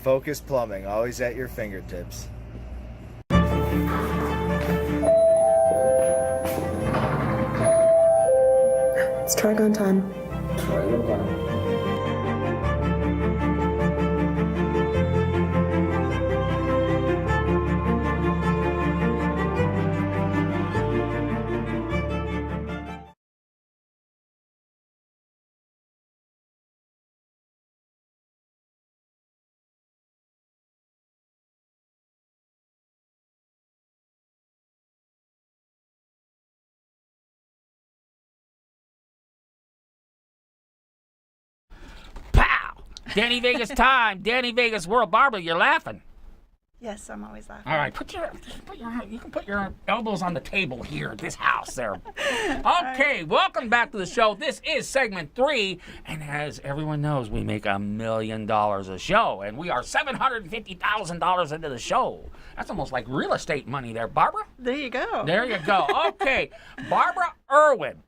Focus Plumbing, always at your fingertips. It's Trigon time. Pow! Danny Vegas time. Danny Vegas World. Barbara, you're laughing. Yes, I'm always laughing. All right, you can put your elbows on the table here at this house there. Okay, welcome back to the show. This is segment 3, and as everyone knows, we make $1 million a show, and we are $750,000 into the show. That's almost like real estate money there, Barbara. There you go. There you go. Okay, Barbara Irwin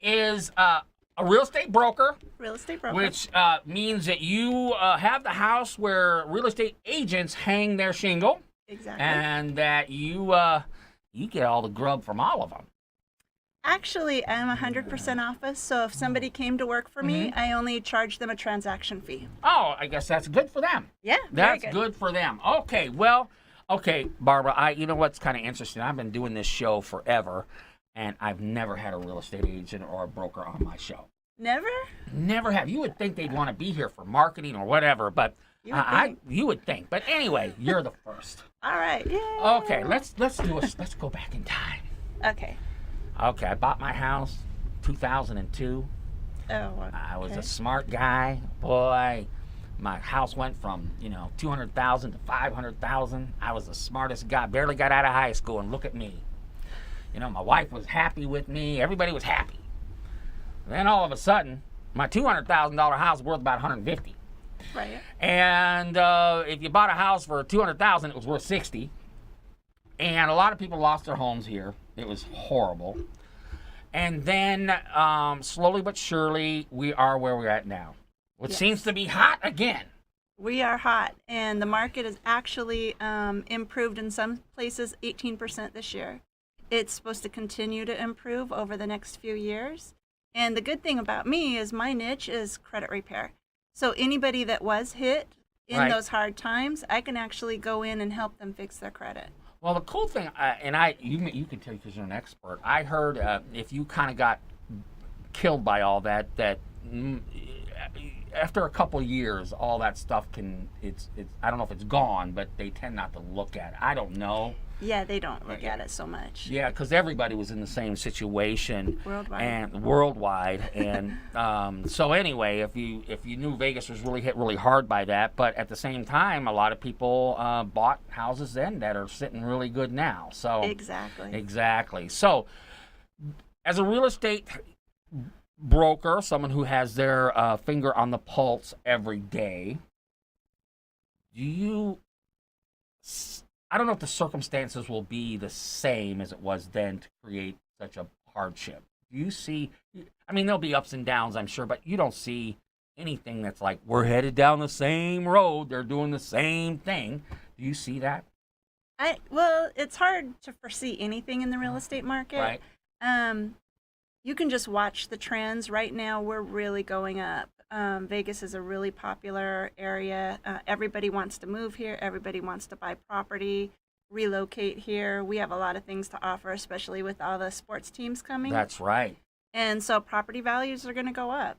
is a real estate broker. Real estate broker. Which means that you have the house where real estate agents hang their shingle, Exactly. and that you get all the grub from all of them. Actually, I'm 100% office, so if somebody came to work for me, I only charge them a transaction fee. Oh, I guess that's good for them. Yeah, very That's good for them. Okay, well, Barbara, you know what's kind of interesting? I've been doing this show forever, and I've never had a real estate agent or a broker on my show. Never? Never have. You would think they'd want to be here for marketing or whatever, but you would think. But anyway, you're the first. All right. Yay. Okay, let's go back in time. Okay. Okay, I bought my house 2002. Oh, okay. I was a smart guy. Boy, my house went from, 200,000 to 500,000. I was the smartest guy. Barely got out of high school, and look at me. My wife was happy with me. Everybody was happy. Then all of a sudden, my $200,000 house was worth about $150,000. Right. And if you bought a house for $200,000, it was worth $60,000. And a lot of people lost their homes here. It was horrible. And then slowly but surely, we are where we're at now, which seems to be hot again. We are hot, and the market has actually improved in some places 18% this year. It's supposed to continue to improve over the next few years. And the good thing about me is my niche is credit repair. So anybody that was hit in those hard times, I can actually go in and help them fix their credit. Well, the cool thing, you can tell because you're an expert. I heard if you kind of got killed by all that after a couple years, all that stuff it's I don't know if it's gone, but they tend not to look at it. I don't know. Yeah, they don't look at it so much. Yeah, because everybody was in the same situation worldwide, and so anyway, if you knew Vegas was really hit really hard by that, but at the same time, a lot of people bought houses then that are sitting really good now. So exactly. So, as a real estate broker, someone who has their finger on the pulse every day, I don't know if the circumstances will be the same as it was then to create such a hardship. Do you see, there'll be ups and downs, I'm sure, but you don't see anything that's like, we're headed down the same road, they're doing the same thing. Do you see that? Well, it's hard to foresee anything in the real estate market. Right. You can just watch the trends. Right now, we're really going up. Vegas is a really popular area. Everybody wants to move here. Everybody wants to buy property, relocate here. We have a lot of things to offer, especially with all the sports teams coming. That's right. And so property values are going to go up.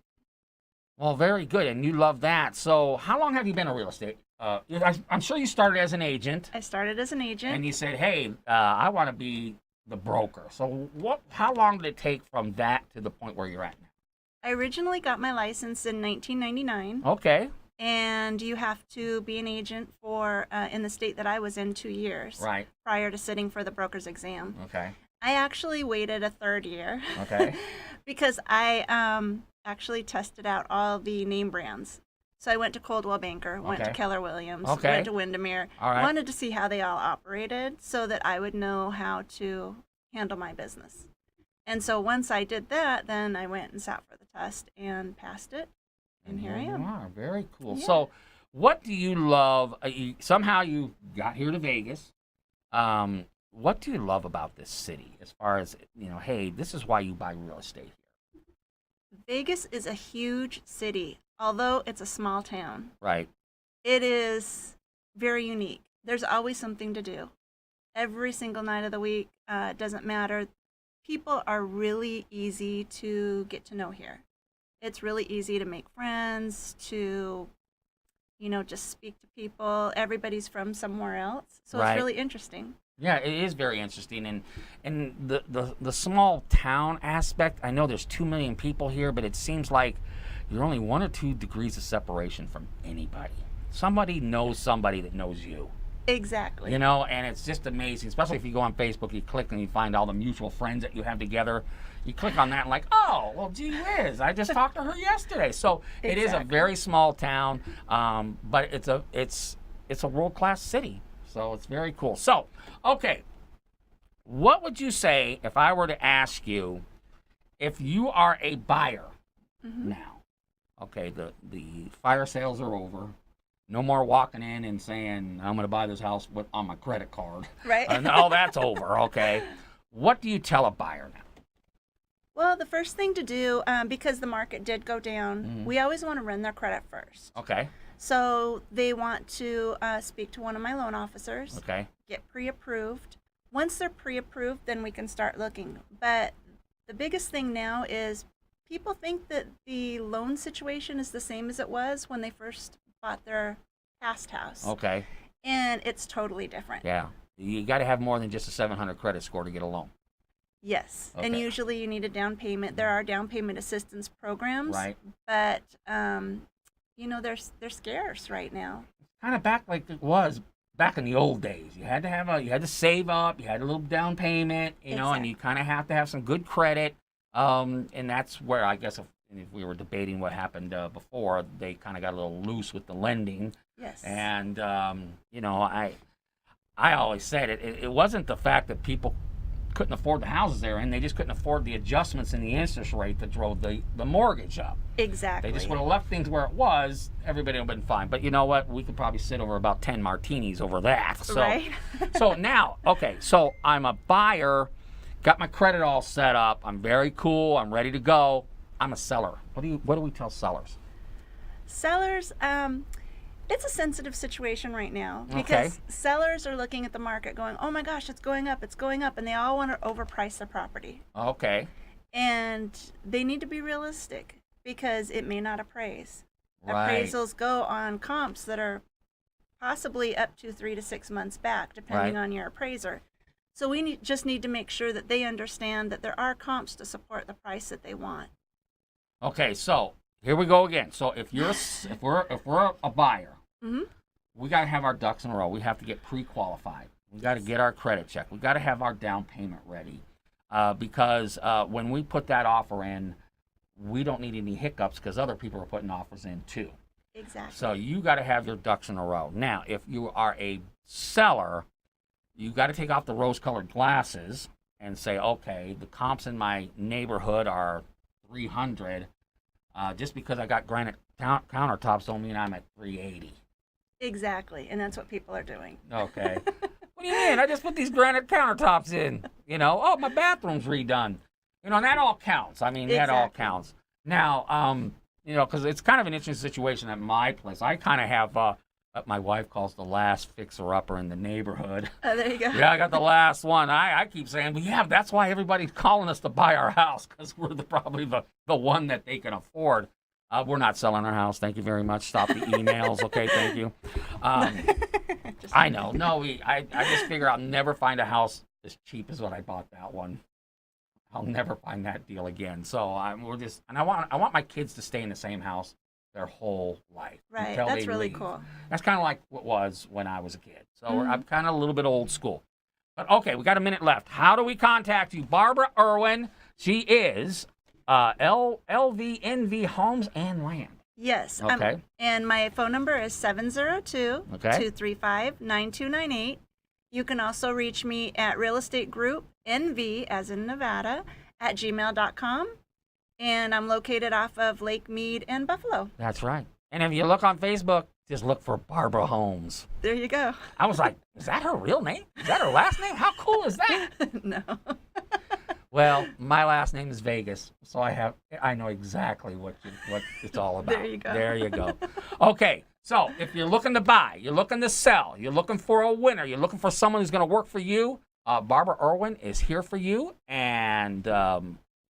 Well, very good. And you love that. So how long have you been in real estate? I'm sure you started as an agent. I started as an agent. And you said, hey, I want to be the broker. So how long did it take from that to the point where you're at now? I originally got my license in 1999. Okay. And you have to be an agent for, in the state that I was in, 2 years. Right. Prior to sitting for the broker's exam. Okay. I actually waited a third year. Okay. Because I actually tested out all the name brands. So I went to Coldwell Banker, went to Keller Williams, went to Windermere. All right. Wanted to see how they all operated so that I would know how to handle my business. And so once I did that, then I went and sat for the test and passed it. And here I am. You are. Very cool. Yeah. So What do you love? Somehow you got here to Vegas. What do you love about this city as far as, hey, this is why you buy real estate here? Vegas is a huge city, although it's a small town. Right. It is very unique. There's always something to do. Every single night of the week, it doesn't matter. People are really easy to get to know here. It's really easy to make friends, to, just speak to people. Everybody's from somewhere else. So Right. It's really interesting. Yeah, it is very interesting, and the small town aspect. I know there's 2 million people here, but it seems like you're only 1 or 2 degrees of separation from anybody. Somebody knows somebody that knows you. Exactly. And it's just amazing, especially if you go on Facebook, you click and you find all the mutual friends that you have together. You click on that and like, oh, well, gee whiz, I just talked to her yesterday. So It is a Exactly. very small town, but it's a world-class city. So it's very cool. So, okay, what would you say if I were to ask you if you are a buyer now? Okay, the fire sales are over. No more walking in and saying, I'm going to buy this house on my credit card. Right. All that's over, okay. What do you tell a buyer now? Well, the first thing to do, because the market did go down, we always want to run their credit first. Okay, So they want to speak to one of my loan officers, okay, get pre-approved. Once they're pre-approved, then we can start looking. But the biggest thing now is people think that the loan situation is the same as it was when they first bought their past house. okay. And it's totally different. Yeah, you got to have more than just a 700 credit score to get a loan. Yes. And Okay. usually you need a down payment. There are down payment assistance programs. Right. But, they're scarce right now. Kind of back like it was back in the old days. You had to save up, you had a little down payment, and you kind of have to have some good credit. And that's where I guess if we were debating what happened before, they kind of got a little loose with the lending. Yes. And I always said it wasn't the fact that people couldn't afford the houses they're in, they just couldn't afford the adjustments in the interest rate that drove the mortgage up. Exactly. They just would have left things where it was, everybody would have been fine. But you know what? We could probably sit over about 10 martinis over that. So, Right. so now, okay, so I'm a buyer, got my credit all set up, I'm very cool, I'm ready to go. I'm a seller. What do we tell sellers? Sellers, it's a sensitive situation right now because Okay. sellers are looking at the market going, oh my gosh, it's going up, and they all want to overprice their property. Okay. And they need to be realistic because it may not appraise. Right. Appraisals go on comps that are possibly up to 3 to 6 months back, depending Right. on your appraiser. So we just need to make sure that they understand that there are comps to support the price that they want. Okay, so here we go again. So if we're a buyer, Mhm. we got to have our ducks in a row. We have to get pre-qualified. We got to get our credit check. We got to have our down payment ready, because when we put that offer in, we don't need any hiccups because other people are putting offers in too. Exactly. So you got to have your ducks in a row. Now, if you are a seller, you got to take off the rose-colored glasses and say, okay, the comps in my neighborhood are 300. Just because I got granite countertops don't mean I'm at 380. Exactly. And that's what people are doing. Okay. What do you mean? I just put these granite countertops in. Oh, my bathroom's redone. And that all counts. I mean, that all Exactly. counts. Now, because it's kind of an interesting situation at my place. I kind of have what my wife calls the last fixer-upper in the neighborhood. Oh, there you go. Yeah, I got the last one. I keep saying, well, yeah, that's why everybody's calling us to buy our house, because we're probably the one that they can afford. We're not selling our house. Thank you very much. Stop the emails. Okay, thank you. I know. No, I just figure I'll never find a house as cheap as what I bought that one. I'll never find that deal again. So I want my kids to stay in the same house their whole life. Right. Until That's they really leave. cool. That's kind of like what was when I was a kid. So Mm-hmm. I'm kind of a little bit old school. But okay, we got a minute left. How do we contact you? Barbara Irwin. She is LVNV Homes and Land. Yes. Okay. And my phone number is 702-235-9298. You can also reach me at Real Estate Group NV, as in Nevada, at gmail.com. And I'm located off of Lake Mead and Buffalo. That's right. And if you look on Facebook, just look for Barbara Holmes. There you go. I was like, is that her real name? Is that her last name? How cool is that? No. Well, my last name is Vegas, so I know exactly what it's all about. There you go. There you go. Okay, so if you're looking to buy, you're looking to sell, you're looking for a winner, you're looking for someone who's going to work for you, Barbara Irwin is here for you. And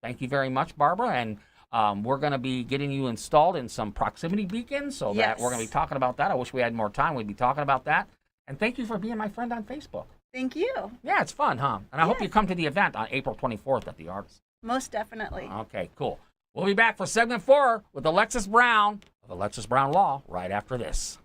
thank you very much, Barbara. And we're going to be getting you installed in some proximity beacons, so that we're going to be talking about that. I wish we had more time. We'd be talking about that. And thank you for being my friend on Facebook. Thank you. Yeah, it's fun, huh? And I hope you come to the event on April 24th at the Arts. Most definitely. Okay, cool. We'll be back for segment 4 with Alexis Brown of Alexis Brown Law right after this.